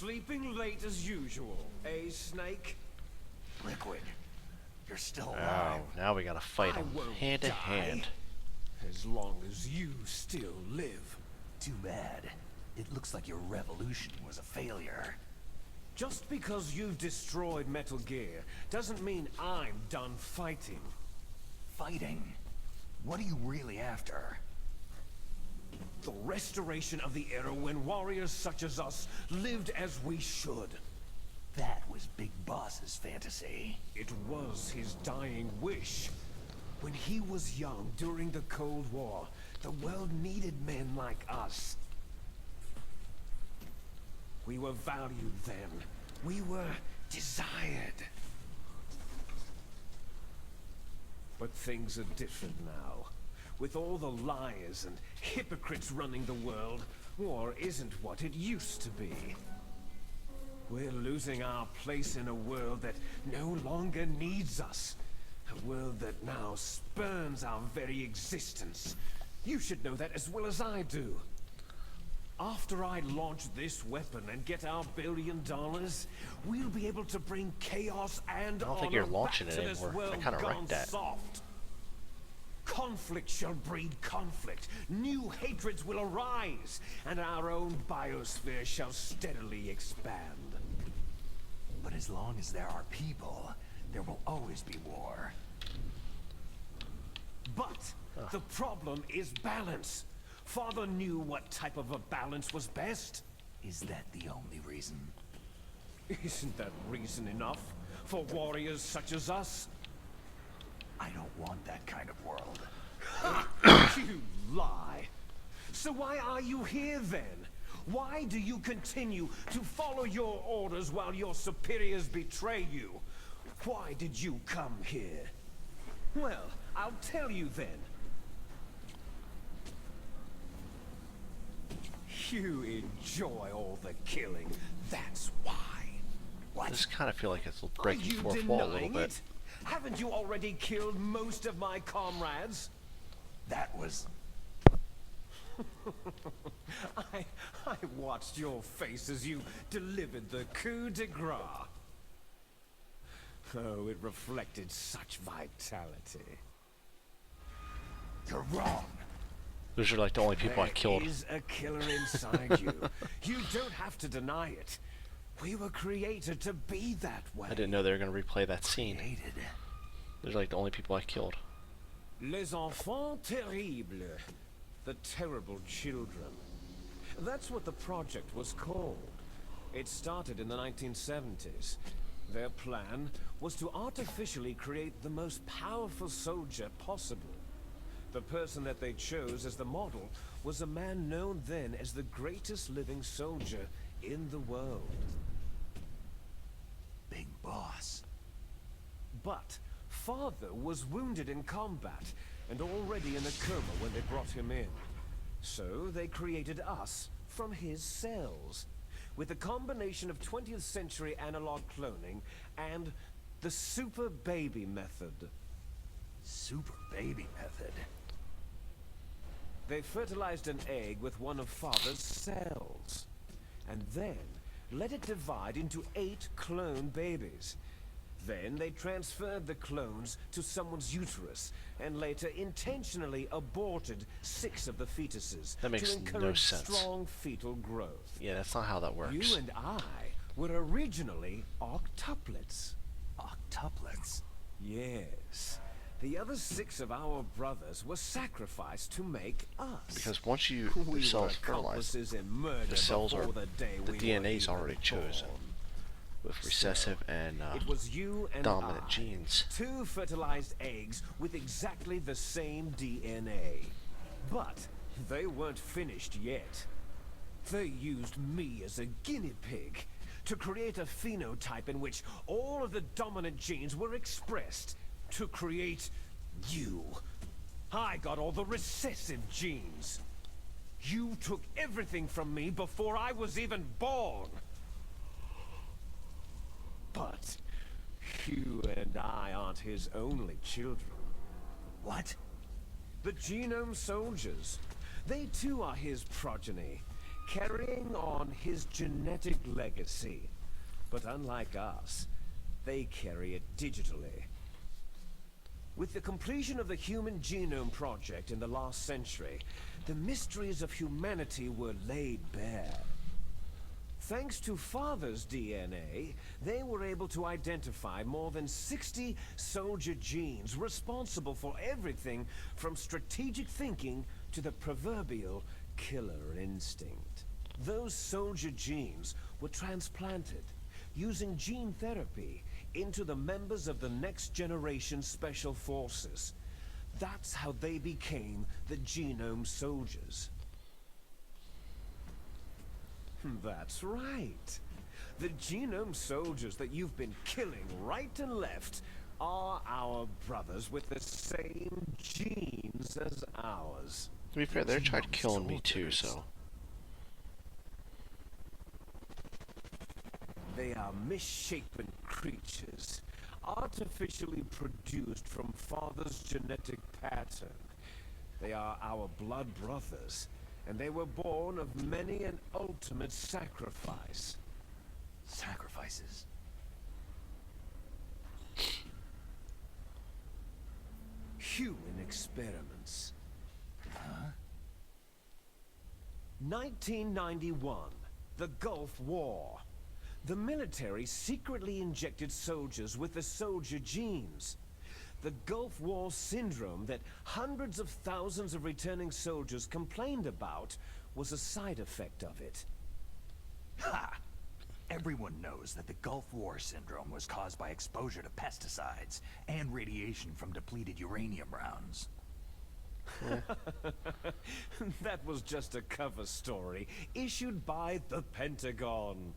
Sleeping late as usual, eh, Snake? Liquid, you're still Oh, alive. now we gotta fight I him won't hand to die. hand. As long as you still live. Too bad. It looks like your revolution was a failure. Just because you've destroyed Metal Gear doesn't mean I'm done fighting. Fighting? What are you really after? The restoration of the era when warriors such as us lived as we should. That was Big Boss's fantasy. It was his dying wish. When he was young during the Cold War, the world needed men like us. We were valued then. We were desired. But things are different now. With all the liars and hypocrites running the world, war isn't what it used to be. We're losing our place in a world that no longer needs us. A world that now spurns our very existence. You should know that as well as I do. After I launch this weapon and get our $1 billion, we'll be able to bring chaos and I don't think honor you're launching back it to this anymore. I world kinda gone wrecked that. soft. Conflict shall breed conflict. New hatreds will arise, and our own biosphere shall steadily expand. But as long as there are people, there will always be war. But the problem is balance. Father knew what type of a balance was best. Is that the only reason? Isn't that reason enough for warriors such as us? I don't want that kind of world. You lie. So why are you here then? Why do you continue to follow your orders while your superiors betray you? Why did you come here? Well, I'll tell you then. You enjoy all the killing. That's why. I just kind of feel like it's Are breaking you fourth wall a little denying bit. it? Haven't you already killed most of my comrades? That was... I watched your face as you delivered the coup de grace. Oh, it reflected such vitality. You're wrong. Those are like the only people I killed. There is a killer inside you. You don't have to deny it. We were created to be that way. I didn't know they were going to replay that scene. Hated. Those are like the only people I killed. Les enfants terribles. The terrible children. That's what the project was called. It started in the 1970s. Their plan was to artificially create the most powerful soldier possible. The person that they chose as the model was a man known then as the greatest living soldier in the world. Big Boss. But Father was wounded in combat and already in a coma when they brought him in. So they created us from his cells, with a combination of 20th century analog cloning and the super baby method. Super baby method. They fertilized an egg with one of Father's cells, and then let it divide into 8 clone babies. Then they transferred the clones to someone's uterus, and later intentionally aborted 6 of the fetuses That makes to no encourage sense. strong fetal growth. Yeah, that's not how that works. You and I were originally octuplets. Octuplets. Yes. The other 6 of our brothers were sacrificed to make us. Because once you We the were cells fertilized, accomplices in murder the cells before are the day the we DNA's were already even chosen born. with recessive and It was you and dominant I, genes. 2 fertilized eggs with exactly the same DNA. But they weren't finished yet. They used me as a guinea pig to create a phenotype in which all of the dominant genes were expressed to create you. I got all the recessive genes. You took everything from me before I was even born. But you and I aren't his only children. What? The Genome Soldiers. They too are his progeny. carrying on his genetic legacy. But unlike us, they carry it digitally. With the completion of the Human Genome Project in the last century, the mysteries of humanity were laid bare. Thanks to Father's DNA, they were able to identify more than 60 soldier genes responsible for everything from strategic thinking to the proverbial killer instinct. Those soldier genes were transplanted using gene therapy into the members of the next generation special forces. That's how they became the Genome Soldiers. That's right. The Genome Soldiers that you've been killing right and left are our brothers with the same genes as ours. To be fair, they tried killing me too, so. They are misshapen creatures, artificially produced from Father's genetic pattern. They are our blood brothers, and they were born of many an ultimate sacrifice. Sacrifices? Human experiments. Huh? 1991, the Gulf War. The military secretly injected soldiers with the soldier genes. The Gulf War syndrome that hundreds of thousands of returning soldiers complained about was a side effect of it. Ha! Everyone knows that the Gulf War syndrome was caused by exposure to pesticides and radiation from depleted uranium rounds. That was just a cover story issued by the Pentagon.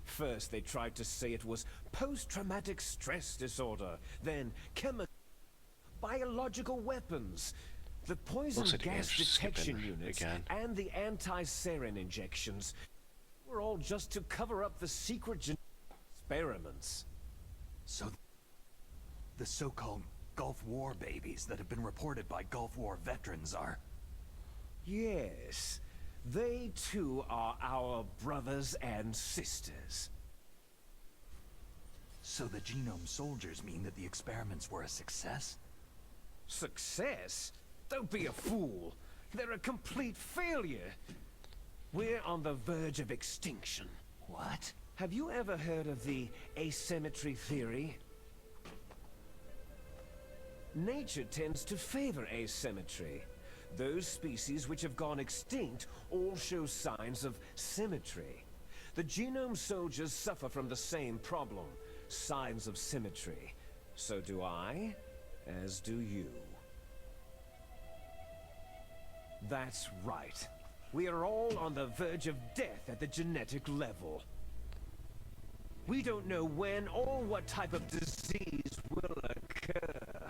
First, they tried to say it was post-traumatic stress disorder, then biological weapons, the poison Looks like the gas game's detection skipping units, again. and the anti-sarin injections were all just to cover up the secret experiments. So, the so-called Gulf War babies that have been reported by Gulf War veterans are... Yes, they too are our brothers and sisters. So the Genome Soldiers mean that the experiments were a success? Success? Don't be a fool. They're a complete failure. We're on the verge of extinction. What? Have you ever heard of the asymmetry theory? Nature tends to favor asymmetry. Those species which have gone extinct all show signs of symmetry. The Genome Soldiers suffer from the same problem, signs of symmetry. So do I, as do you. That's right. We are all on the verge of death at the genetic level. We don't know when or what type of disease will occur.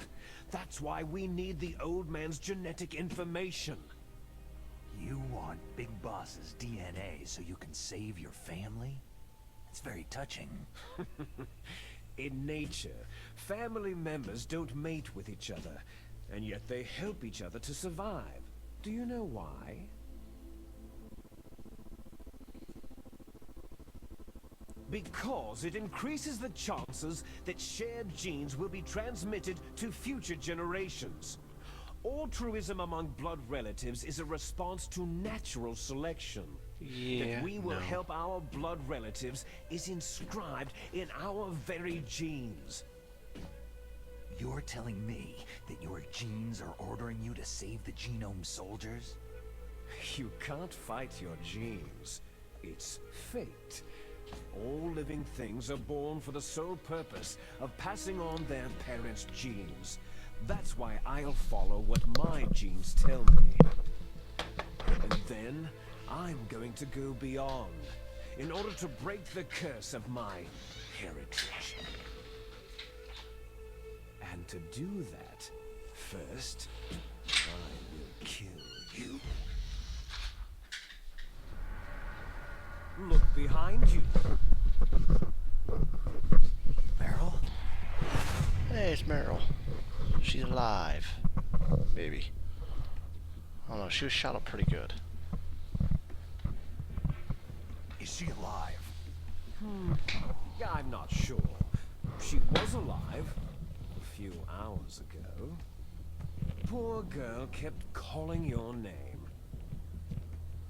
That's why we need the old man's genetic information. You want Big Boss's DNA so you can save your family? It's very touching. In nature, family members don't mate with each other, and yet they help each other to survive. Do you know why? Because it increases the chances that shared genes will be transmitted to future generations. Altruism among blood relatives is a response to natural selection. Yeah, that we will no. help our blood relatives is inscribed in our very genes. You're telling me that your genes are ordering you to save the Genome Soldiers? You can't fight your genes. It's fate. All living things are born for the sole purpose of passing on their parents' genes. That's why I'll follow what my genes tell me. And then, I'm going to go beyond, in order to break the curse of my heritage. And to do that, first, I will kill you. Look behind you. Meryl? Hey, it's Meryl. She's alive. Maybe. I don't know, she was shot up pretty good. Is she alive? I'm not sure. She was alive a few hours ago. Poor girl kept calling your name.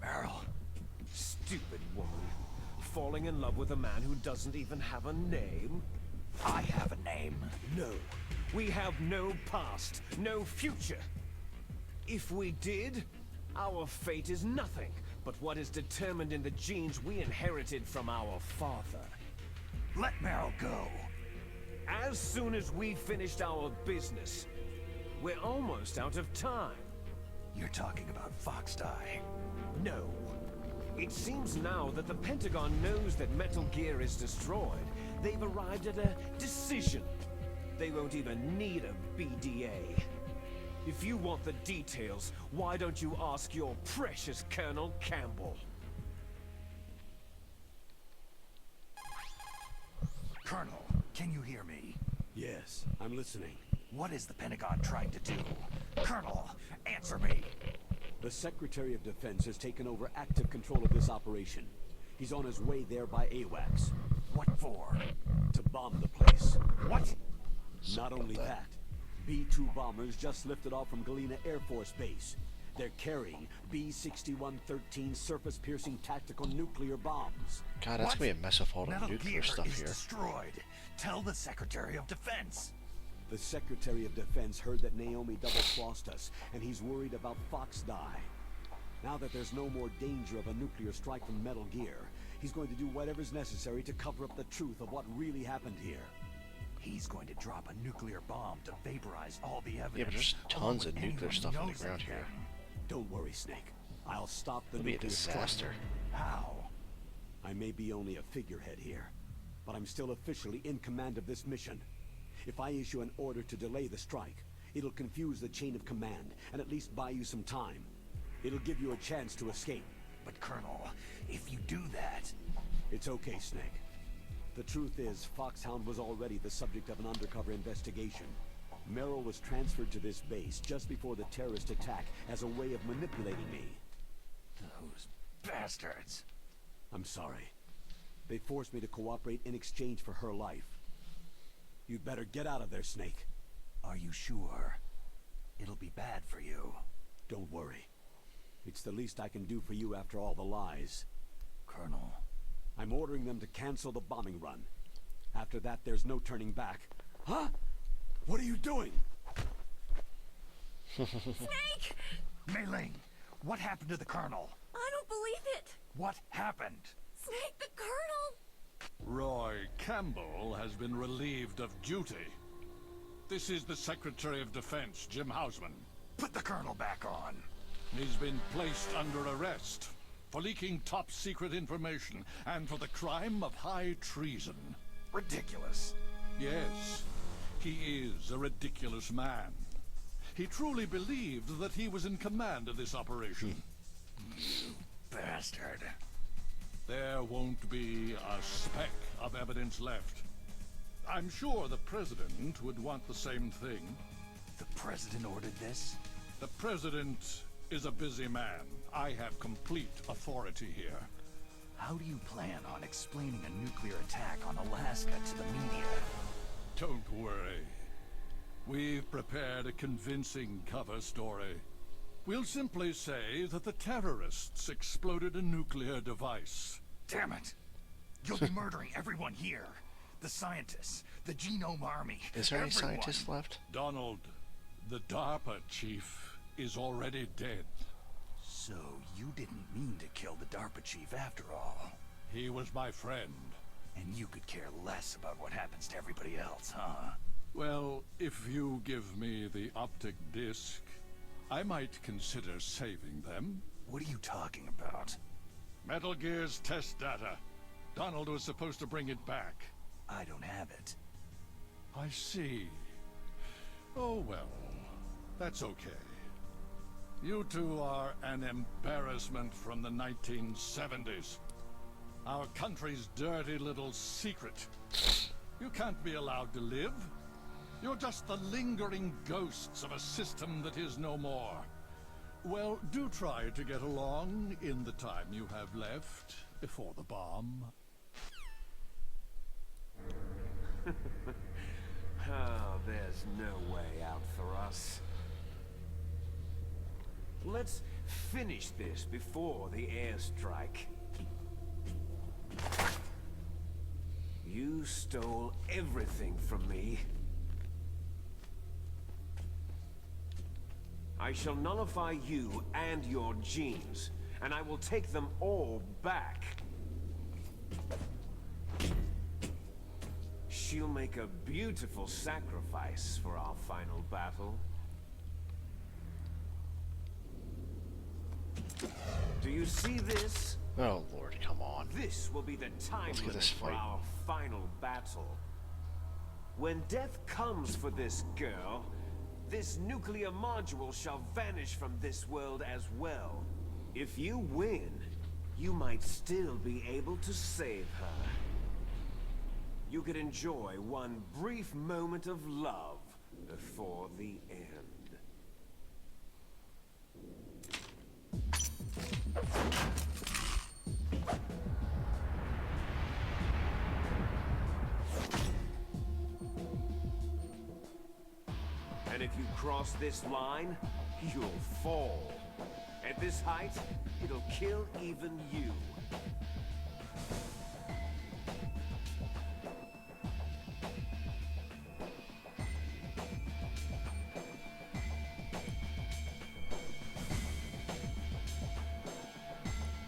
Meryl. Stupid woman. Falling in love with a man who doesn't even have a name? I have a name. No. We have no past, no future. If we did, our fate is nothing but what is determined in the genes we inherited from our father. Let Meryl go. As soon as we finished our business, we're almost out of time. You're talking about Foxdie. No. It seems now that the Pentagon knows that Metal Gear is destroyed. They've arrived at a decision. They won't even need a BDA. If you want the details, why don't you ask your precious Colonel Campbell? Colonel, can you hear me? Yes, I'm listening. What is the Pentagon trying to do? Colonel, answer me. The Secretary of Defense has taken over active control of this operation. He's on his way there by AWACS. What for? To bomb the place. What? Not only that, B-2 bombers just lifted off from Galena Air Force Base. They're carrying B-6113 surface-piercing tactical nuclear bombs. God, that's gonna be a mess of all the Metal nuclear Gear stuff is here. destroyed. Tell the Secretary of Defense. The Secretary of Defense heard that Naomi double-crossed us, and he's worried about Foxdie. Now that there's no more danger of a nuclear strike from Metal Gear, he's going to do whatever's necessary to cover up the truth of what really happened here. He's going to drop a nuclear bomb to vaporize all the evidence. Yeah, but there's tons of nuclear stuff on the ground here. Don't worry, Snake. I'll stop the It'll be a nuclear strike. disaster. How? I may be only a figurehead here, but I'm still officially in command of this mission. If I issue an order to delay the strike, it'll confuse the chain of command and at least buy you some time. It'll give you a chance to escape. But Colonel, if you do that... It's okay, Snake. The truth is, Foxhound was already the subject of an undercover investigation. Meryl was transferred to this base just before the terrorist attack as a way of manipulating me. Those bastards. I'm sorry. They forced me to cooperate in exchange for her life. You'd better get out of there, Snake. Are you sure? It'll be bad for you. Don't worry. It's the least I can do for you after all the lies. Colonel. I'm ordering them to cancel the bombing run. After that, there's no turning back. Huh? What are you doing? Snake! Mei Ling, what happened to the Colonel? I don't believe it! What happened? Snake, the Colonel! Roy Campbell has been relieved of duty. This is the Secretary of Defense, Jim Hausman. Put the Colonel back on. He's been placed under arrest for leaking top-secret information and for the crime of high treason. Ridiculous. Yes, he is a ridiculous man. He truly believed that he was in command of this operation. Bastard. There won't be a speck of evidence left. I'm sure the President would want the same thing. The President ordered this? The President is a busy man. I have complete authority here. How do you plan on explaining a nuclear attack on Alaska to the media? Don't worry. We've prepared a convincing cover story. We'll simply say that the terrorists exploded a nuclear device. Damn it! You'll be murdering everyone here. The scientists, the Genome Army, Is there any everyone. scientists left? Donald, the DARPA chief, is already dead. So you didn't mean to kill the DARPA chief after all. He was my friend. And you could care less about what happens to everybody else, huh? Well, if you give me the optic disc, I might consider saving them. What are you talking about? Metal Gear's test data. Donald was supposed to bring it back. I don't have it. I see. Oh well, that's okay. You two are an embarrassment from the 1970s. Our country's dirty little secret. You can't be allowed to live. You're just the lingering ghosts of a system that is no more. Well, do try to get along in the time you have left. before the bomb. Oh, there's no way out for us. Let's finish this before the airstrike. You stole everything from me. I shall nullify you and your genes, and I will take them all back. She'll make a beautiful sacrifice for our final battle. Do you see this? Oh Lord, come on. This will be the time Let's get limit this for fight. our final battle. When death comes for this girl, this nuclear module shall vanish from this world as well. If you win, you might still be able to save her. You could enjoy one brief moment of love before the end. And if you cross this line, you'll fall. At this height, it'll kill even you.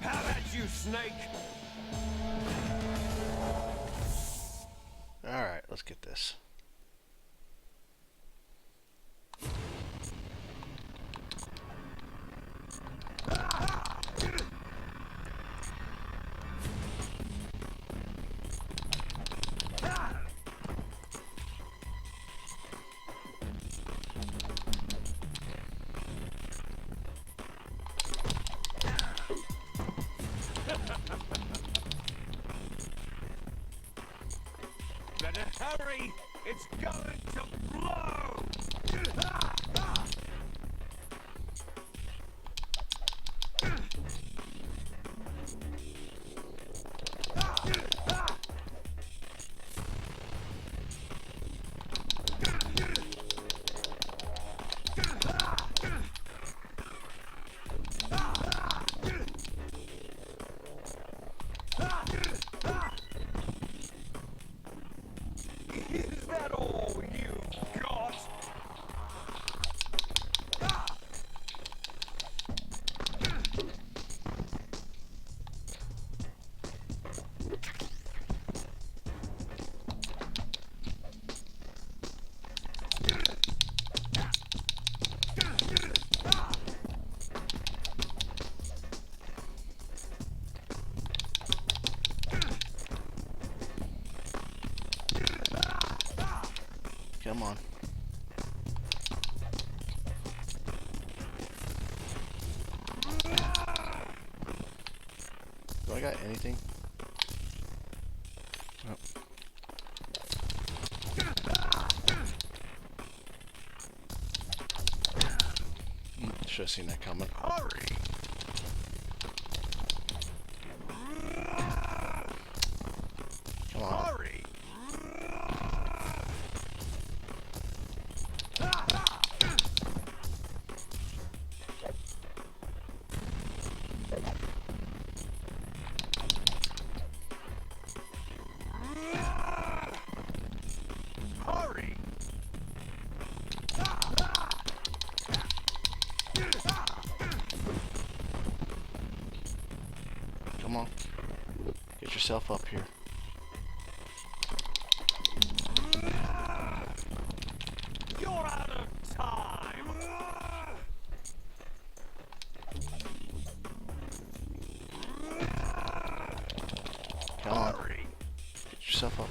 How about you, Snake? Alright, let's get this. Better hurry! It's going to blow! Is that all you got? Come on. Do I got anything? Oh. Should have seen that coming. Hurry! Come on. Hurry! Hurry! Come on. Get yourself up here. You're out of time! Come on. Hurry! Get yourself up.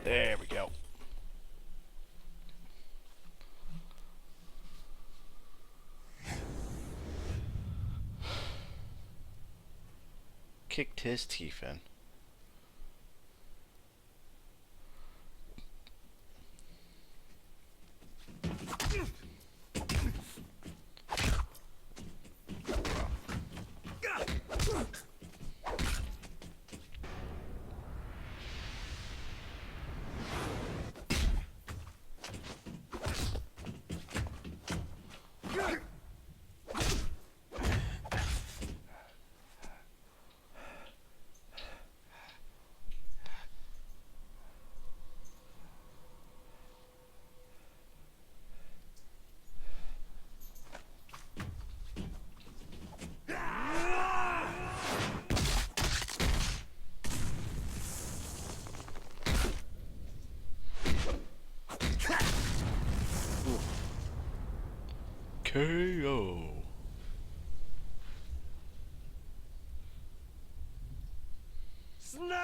There we go. Kicked his teeth in. KO. Snake!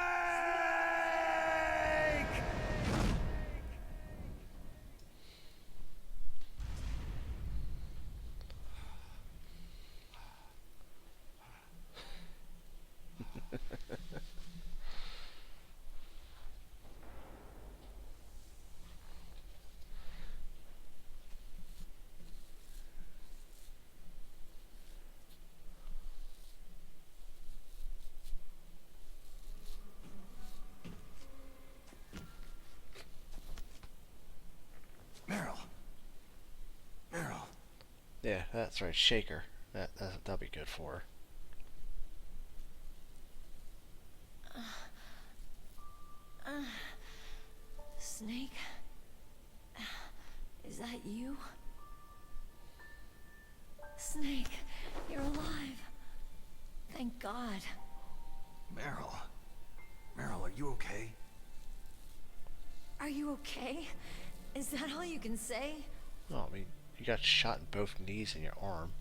Meryl. Meryl. Yeah, that's right. Shaker. That'll be good for her. Snake? Is that you? Snake, you're alive. Thank God. Meryl. Meryl, are you okay? Are you okay? Is that all you can say? Oh, I mean, you got shot in both knees and your arm.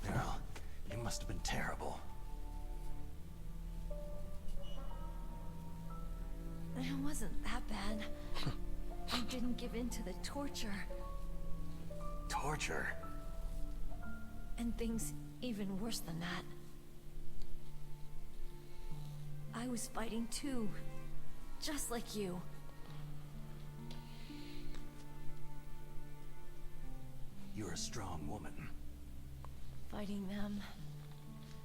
Meryl, you must have been terrible. It wasn't that bad. I didn't give in to the torture. Torture? And things even worse than that. I was fighting too. Just like you. You're a strong woman. Fighting them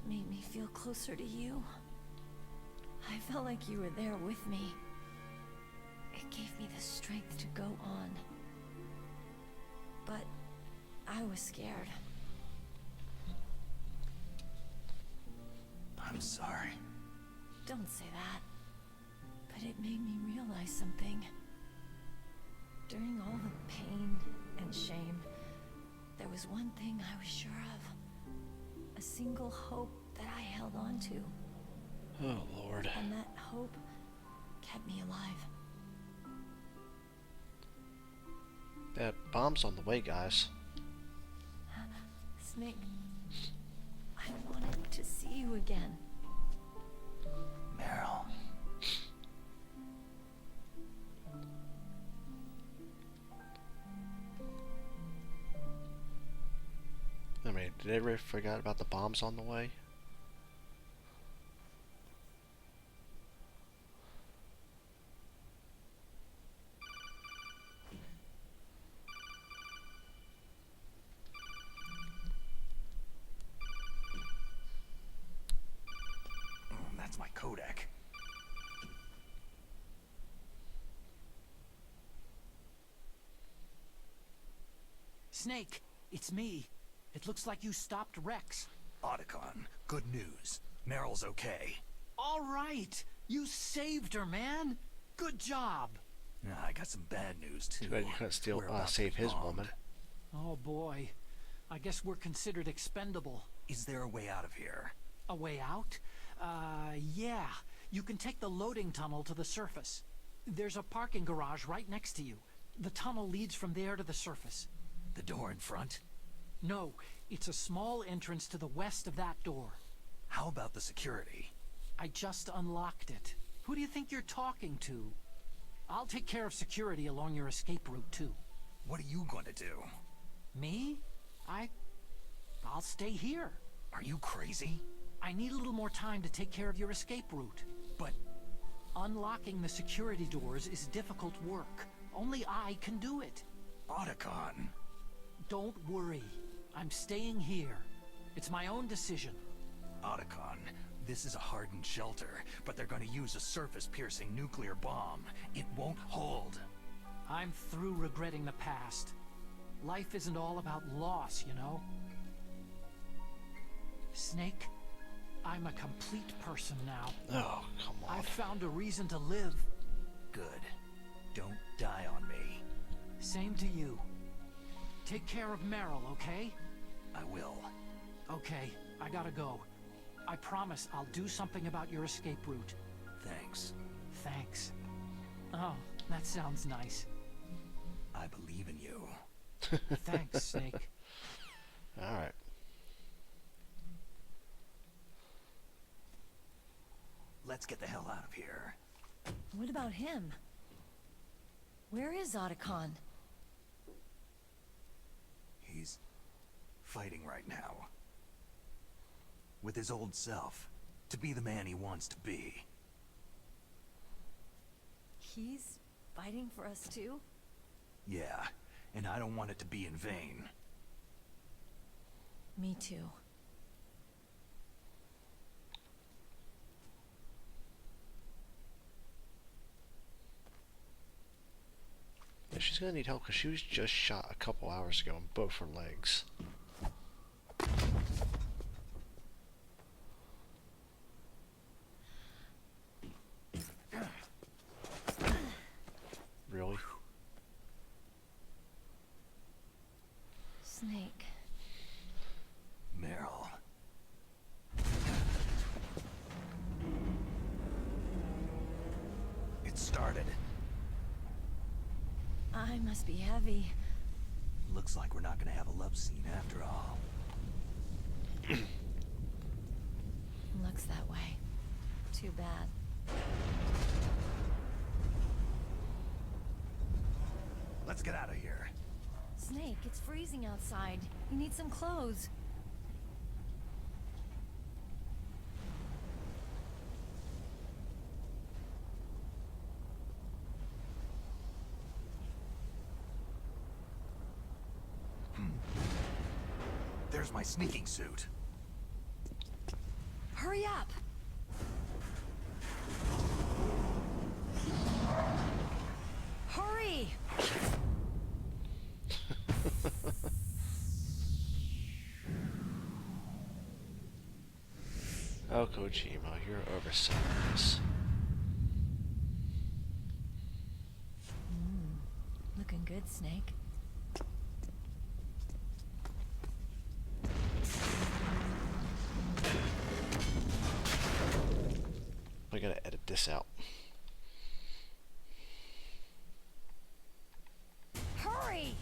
made me feel closer to you. I felt like you were there with me. It gave me the strength to go on. But I was scared. I'm sorry. Don't say that. But it made me realize something. During all the pain and shame, there was one thing I was sure of. A single hope that I held on to. Oh, Lord. And that hope kept me alive. That bomb's on the way, guys. Snake, I wanted to see you again. Meryl. I mean, did they ever forget about the bombs on the way? That's my Kodak. Snake, it's me. It looks like you stopped Rex. Otacon, good news. Meryl's okay. All right. You saved her, man. Good job. I got some bad news, too. Too bad you couldn't still We're about to save get his bombed. woman. Oh, boy. I guess we're considered expendable. Is there a way out of here? A way out? Yeah. You can take the loading tunnel to the surface. There's a parking garage right next to you. The tunnel leads from there to the surface. The door in front? No, it's a small entrance to the west of that door. How about the security? I just unlocked it. Who do you think you're talking to? I'll take care of security along your escape route, too. What are you going to do? Me? I'll stay here. Are you crazy? I need a little more time to take care of your escape route. But Unlocking the security doors is difficult work. Only I can do it. Otacon. Don't worry. I'm staying here. It's my own decision. Otacon, this is a hardened shelter, but they're going to use a surface-piercing nuclear bomb. It won't hold. I'm through regretting the past. Life isn't all about loss, you know? Snake, I'm a complete person now. Oh, come on. I've found a reason to live. Good. Don't die on me. Same to you. Take care of Meryl, okay? I will. Okay, I gotta go. I promise I'll do something about your escape route. Thanks. Thanks. Oh, that sounds nice. I believe in you. Thanks, Snake. Alright. Let's get the hell out of here. What about him? Where is Otacon? He's fighting right now. With his old self. To be the man he wants to be. He's fighting for us too? Yeah, and I don't want it to be in vain. Me too. Yeah, she's gonna need help because she was just shot a couple hours ago in both her legs. Really? Snake. Meryl. It started. I must be heavy. Looks like we're not gonna have a love scene after all. Looks that way. Too bad. Let's get out of here. Snake, it's freezing outside. You need some clothes. There's my sneaking suit. Hurry up! Hurry! Oh, Kojima, you're overselling this. Looking good, Snake. I gotta edit this out. Hurry!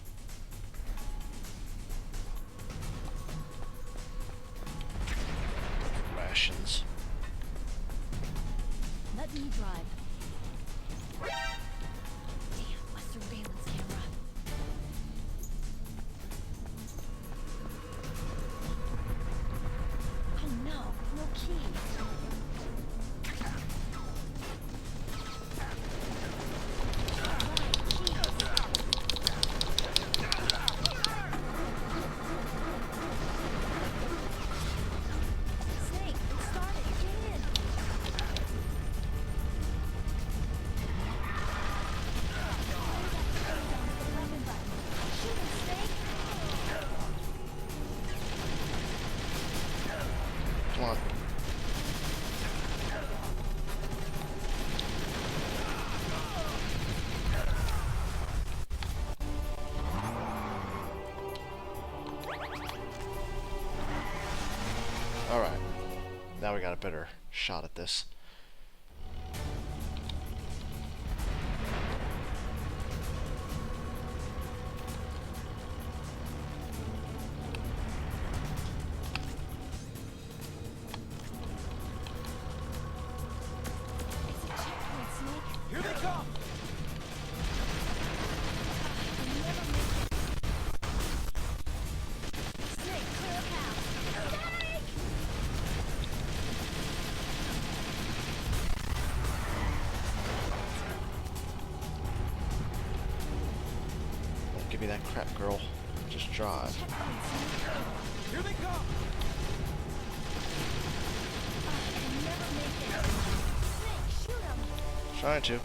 Rations. Let me drive. Damn, a surveillance camera. Oh no, no key. Snake, it started. Get in. Shoot him, Snake. Come on. Alright. Now we got a better shot at this. It's a checkpoint, Snake. Here they come! You'll never make it. Snake, clear a path. Snake! Don't give me that crap, girl. Just drive. Checkpoint, Snake. Here they come! You'll never make it. Snake, shoot him. Trying to.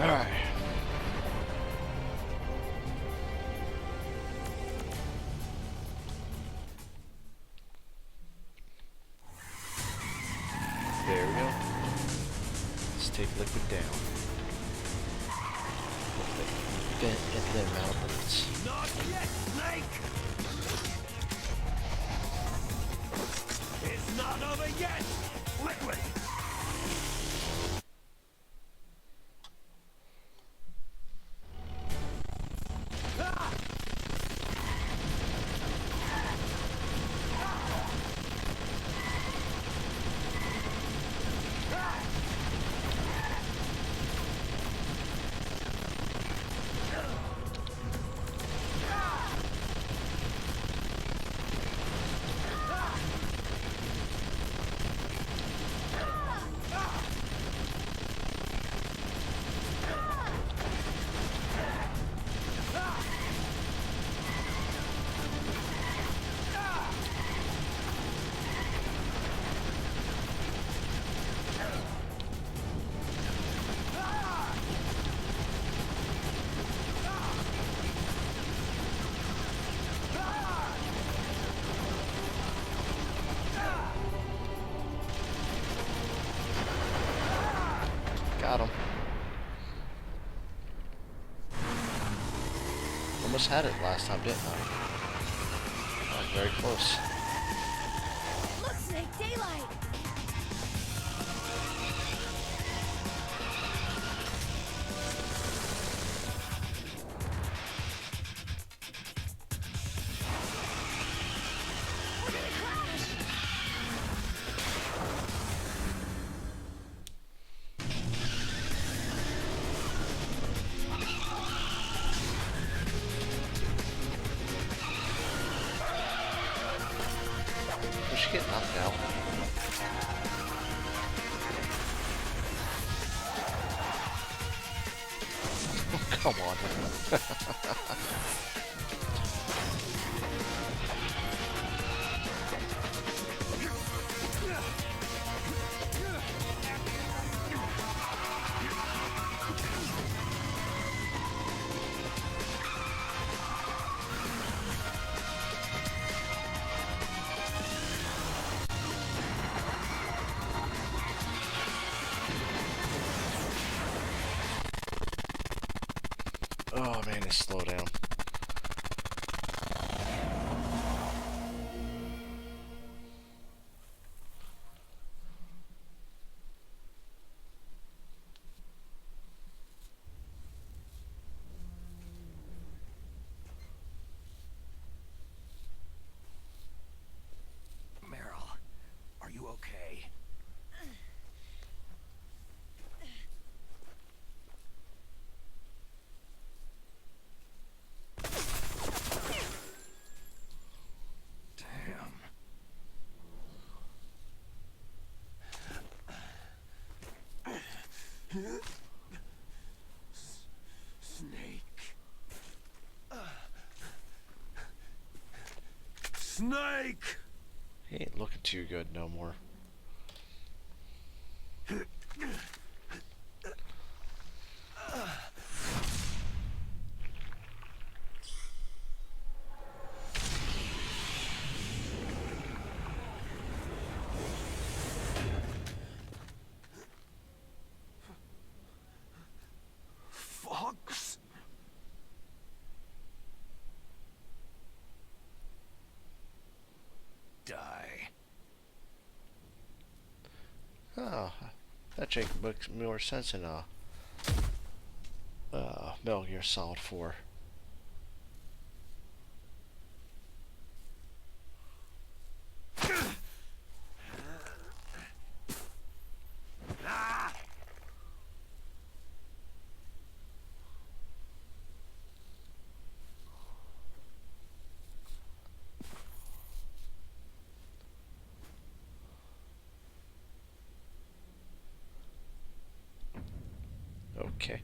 Alright. There we go. Let's take liquid down. Vent and then amount of bullets. Not yet! Liquid! Got him. Almost had it last time, didn't I? Very close. Look, Snake, daylight! We're gonna crash! Did she get knocked out? Come on. Oh man, it's slow down. Meryl, are you okay? Damn. Snake. Snake! He ain't looking too good no more. Fox? Die. Oh, that makes more sense in Metal Gear Solid 4. Okay.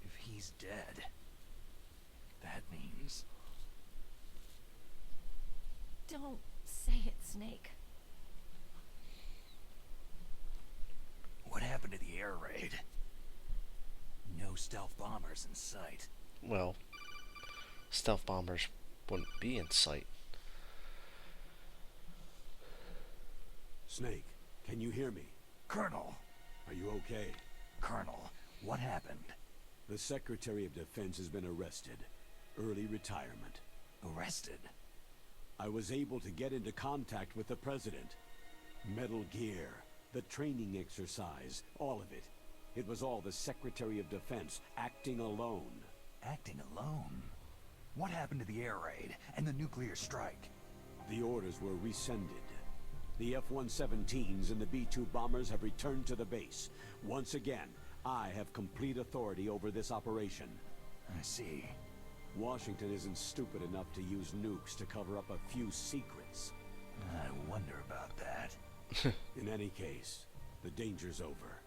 If he's dead, that means... Don't say it, Snake. What happened to the air raid? No no stealth bombers in sight. Well, stealth bombers wouldn't be in sight. Snake, can you hear me? Colonel! Are you okay? Colonel, what happened? The Secretary of Defense has been arrested. Early retirement. Arrested? I was able to get into contact with the President. Metal Gear, the training exercise, all of it. It was all the Secretary of Defense acting alone. Acting alone? What happened to the air raid and the nuclear strike? The orders were rescinded. The F-117s and the B-2 bombers have returned to the base. Once again, I have complete authority over this operation. I see. Washington isn't stupid enough to use nukes to cover up a few secrets. I wonder about that. In any case, the danger's over.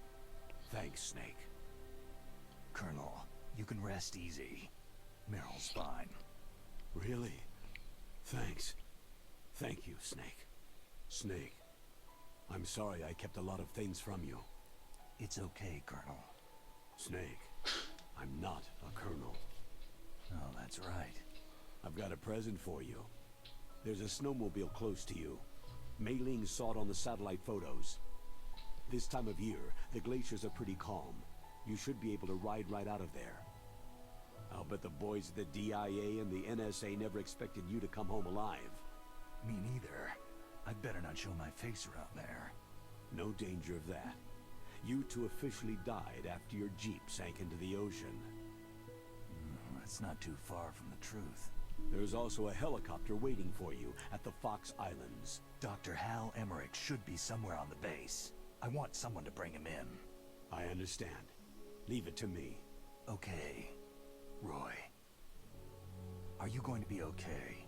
Thanks, Snake. Colonel, you can rest easy. Meryl's fine. Really? Thanks. Thank you, Snake. Snake, I'm sorry I kept a lot of things from you. It's okay, Colonel. Snake, I'm not a colonel. Oh, that's right. I've got a present for you. There's a snowmobile close to you. Mei Ling saw it on the satellite photos. This time of year, the glaciers are pretty calm. You should be able to ride right out of there. I'll bet the boys at the DIA and the NSA never expected you to come home alive. Me neither. I'd better not show my face around there. No danger of that. You two officially died after your Jeep sank into the ocean. That's not too far from the truth. There's also a helicopter waiting for you at the Fox Islands. Dr. Hal Emmerich should be somewhere on the base. I want someone to bring him in. I understand. Leave it to me. Okay. Roy. Are you going to be okay?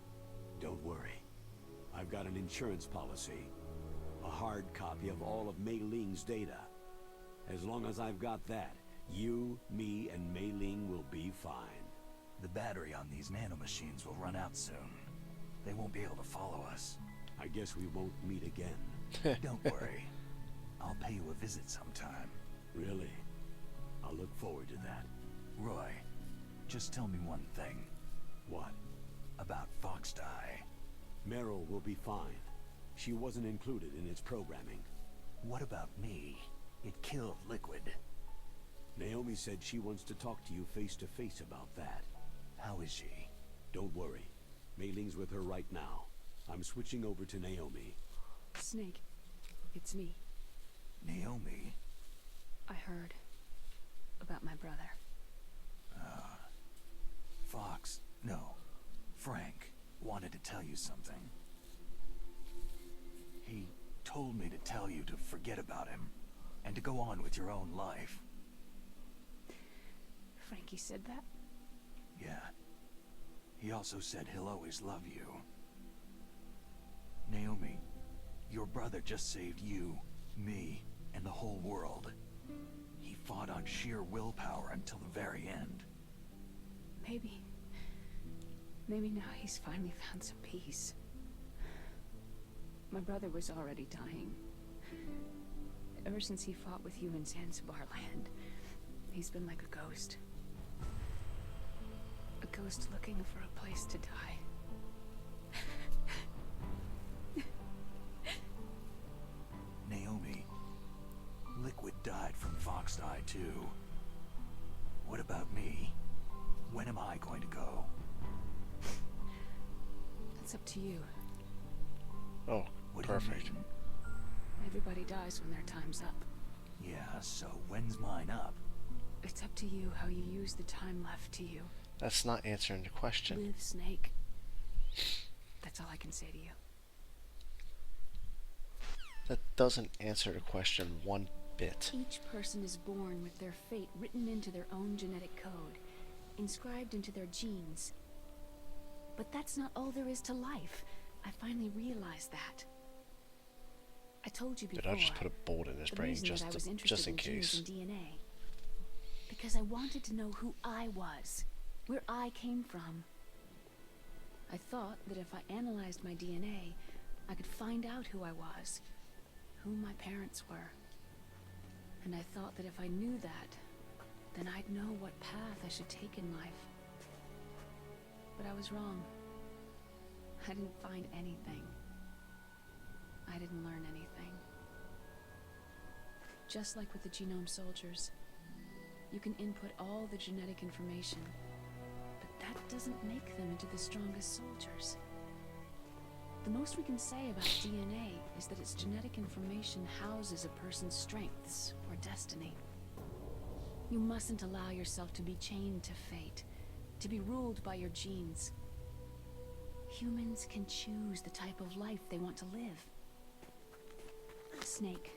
Don't worry. I've got an insurance policy. A hard copy of all of Mei Ling's data. As long as I've got that, you, me, and Mei Ling will be fine. The battery on these nanomachines will run out soon. They won't be able to follow us. I guess we won't meet again. Don't worry. I'll pay you a visit sometime. Really? I'll look forward to that. Roy, just tell me one thing. What? About Foxdie. Meryl will be fine. She wasn't included in its programming. What about me? It killed Liquid. Naomi said she wants to talk to you face to face about that. How is she? Don't worry. Mei Ling's with her right now. I'm switching over to Naomi. Snake, it's me. Naomi? I heard about my brother. Fox, no, Frank, wanted to tell you something. He told me to tell you to forget about him, and to go on with your own life. Frankie said that? Yeah. He also said he'll always love you. Naomi, your brother just saved you, me, and the whole world. He fought on sheer willpower until the very end. Maybe now he's finally found some peace. My brother was already dying. Ever since he fought with you in Zanzibar land, he's been like a ghost. A ghost looking for a place to die. Naomi, Liquid died from Foxdie too. What about me? When am I going to go? That's up to you. Oh, What do you perfect. mean? Everybody dies when their time's up. Yeah, so when's mine up? It's up to you how you use the time left to you. That's not answering the question. Live, Snake. That's all I can say to you. That doesn't answer the question one bit. Each person is born with their fate written into their own genetic code, inscribed into their genes. But that's not all there is to life. I finally realized that. I told you before. Did I just put a bolt in his the brain reason that I was interested just in genes case? and DNA. Because I wanted to know who I was, where I came from. I thought that if I analyzed my DNA, I could find out who I was, who my parents were. And I thought that if I knew that, then I'd know what path I should take in life. But I was wrong. I didn't find anything. I didn't learn anything. Just like with the genome soldiers, you can input all the genetic information, but that doesn't make them into the strongest soldiers. The most we can say about DNA is that its genetic information houses a person's strengths or destiny. You mustn't allow yourself to be chained to fate, to be ruled by your genes. Humans can choose the type of life they want to live. Snake,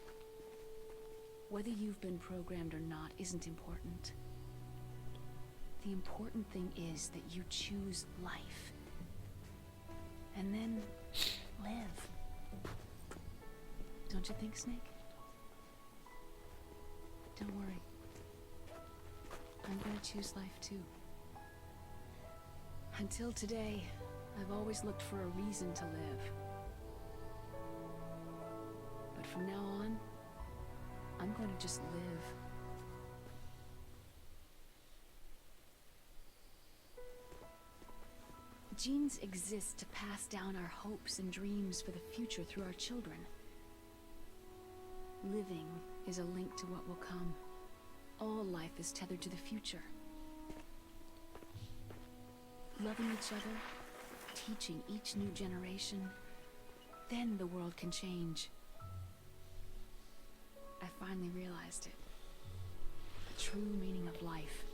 whether you've been programmed or not isn't important. The important thing is that you choose life. And then live. Don't you think, Snake? Don't worry. I'm gonna choose life too. Until today, I've always looked for a reason to live. But from now on, I'm going to just live. Genes exist to pass down our hopes and dreams for the future through our children. Living is a link to what will come. All life is tethered to the future. Loving each other, teaching each new generation, then the world can change. I finally realized it. The true meaning of life.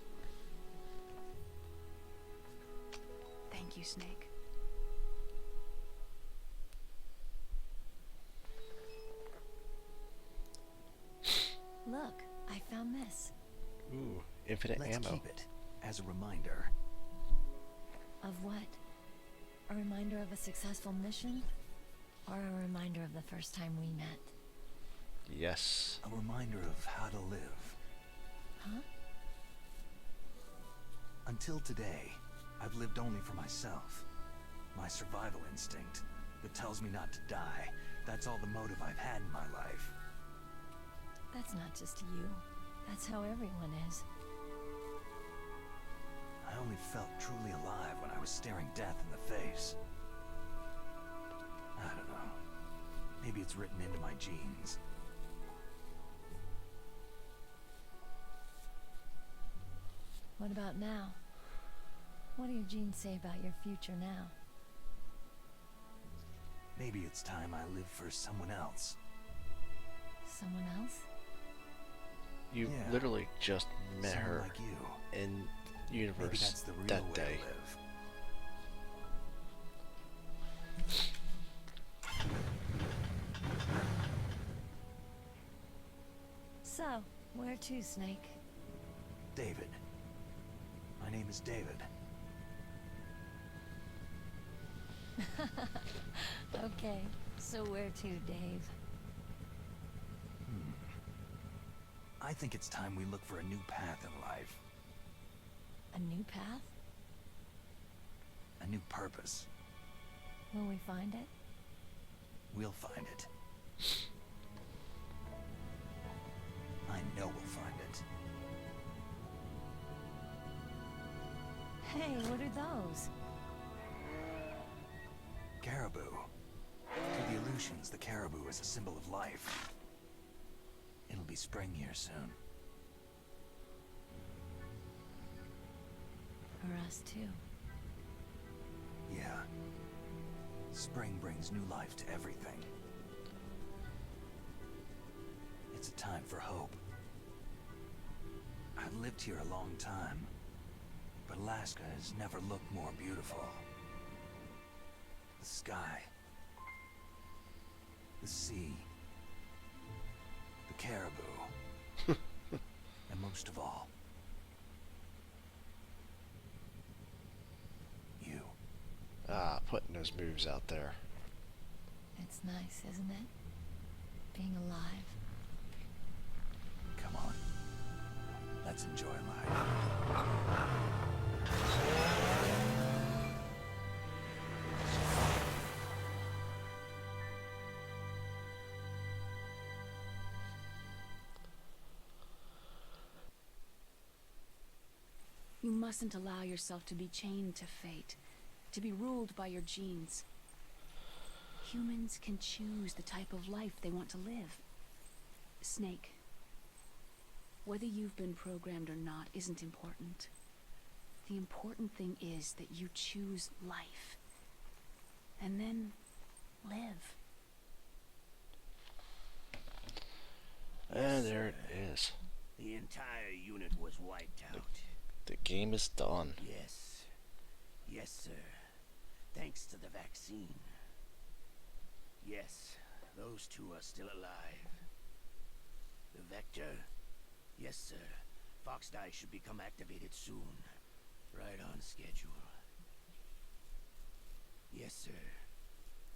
Thank you, Snake. Look, I found this. Ooh, infinite Let's ammo. keep it as a reminder. Of what? A reminder of a successful mission? Or a reminder of the first time we met? Yes. A reminder of how to live. Huh? Until today, I've lived only for myself. My survival instinct that tells me not to die. That's all the motive I've had in my life. That's not just you. That's how everyone is. I only felt truly alive when I was staring death in the face. I don't know. Maybe it's written into my genes. What about now? What do your genes say about your future now? Maybe it's time I live for someone else. Someone else? You Yeah. literally just met Someone her like you. in Maybe universe that's the real that way day. to live. So, where to, Snake? David. My name is David. Okay, so where to, Dave? I think it's time we look for a new path in life. A new path? A new purpose. Will we find it? We'll find it. I know we'll find it. Hey, what are those? Caribou. To the Aleutians, the caribou is a symbol of life. It'll be spring here soon. For us, too. Yeah. Spring brings new life to everything. It's a time for hope. I've lived here a long time, but Alaska has never looked more beautiful. The sky, the sea, the caribou, and most of all, you. Ah, putting those moves out there. It's nice, isn't it? Being alive. Come on. Let's enjoy life. mustn't allow yourself to be chained to fate, to be ruled by your genes. Humans can choose the type of life they want to live. Snake, whether you've been programmed or not isn't important. The important thing is that you choose life. And then live. And there it is. The entire unit was wiped out. The game is done. Yes. Yes, sir. Thanks to the vaccine. Yes, those two are still alive. The Vector? Yes, sir. Fox Die should become activated soon. Right on schedule. Yes, sir.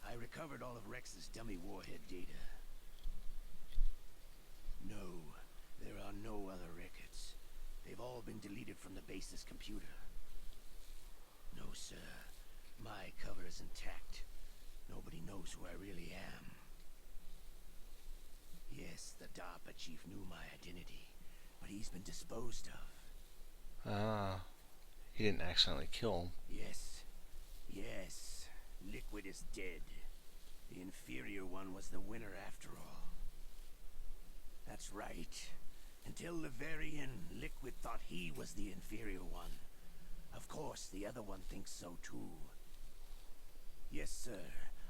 I recovered all of Rex's dummy warhead data. No, there are no other records. They've all been deleted from the base's computer. No, sir. My cover is intact. Nobody knows who I really am. Yes, the DARPA chief knew my identity, but he's been disposed of. Ah, he didn't accidentally kill him. Yes. Yes. Liquid is dead. The inferior one was the winner after all. That's right. Until the very end, Liquid thought he was the inferior one. Of course, the other one thinks so too. Yes, sir.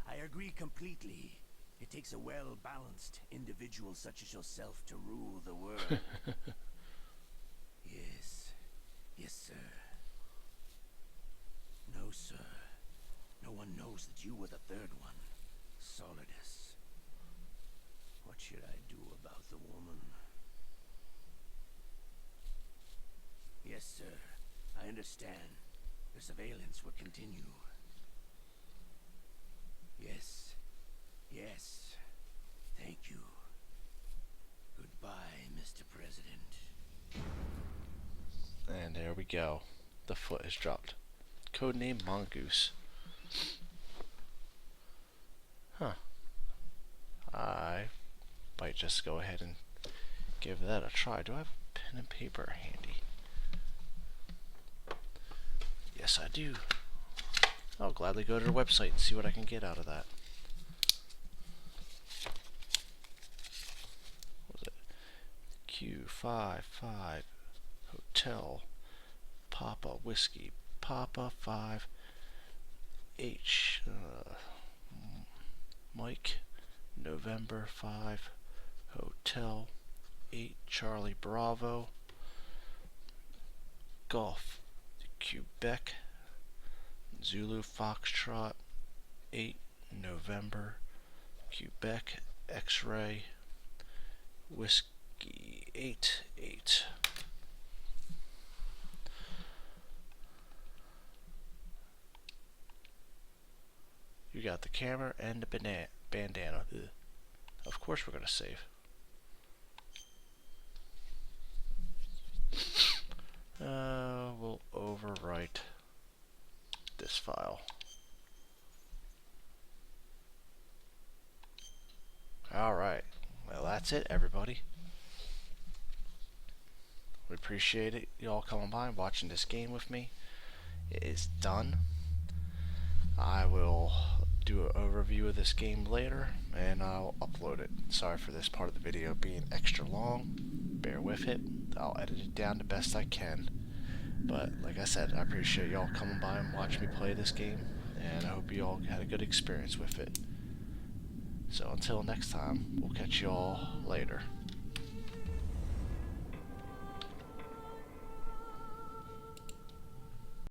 I agree completely. It takes a well-balanced individual such as yourself to rule the world. Yes. Yes, sir. No, sir. No one knows that you were the third one. Solidus. What should I do about the woman? Yes, sir. I understand. The surveillance will continue. Yes. Yes. Thank you. Goodbye, Mr. President. And there we go. The foot is dropped. Codename Mongoose. Huh. I might just go ahead and give that a try. Do I have a pen and paper handy? Yes, I do. I'll gladly go to their website and see what I can get out of that. What was it? Q55 Hotel Papa Whiskey Papa 5 H Mike November 5 Hotel 8 Charlie Bravo Golf Quebec Zulu Foxtrot 8 November Quebec X-Ray Whiskey 8 You got the camera and the bandana. Ugh. Of course we're gonna save. We'll overwrite this file. Alright. Well, that's it, everybody. We appreciate it, y'all coming by and watching this game with me. It is done. I will do an overview of this game later, and I'll upload it. Sorry for this part of the video being extra long. Bear with it. I'll edit it down the best I can. But like I said, I appreciate y'all coming by and watching me play this game, and I hope you all had a good experience with it. So until next time, we'll catch y'all later.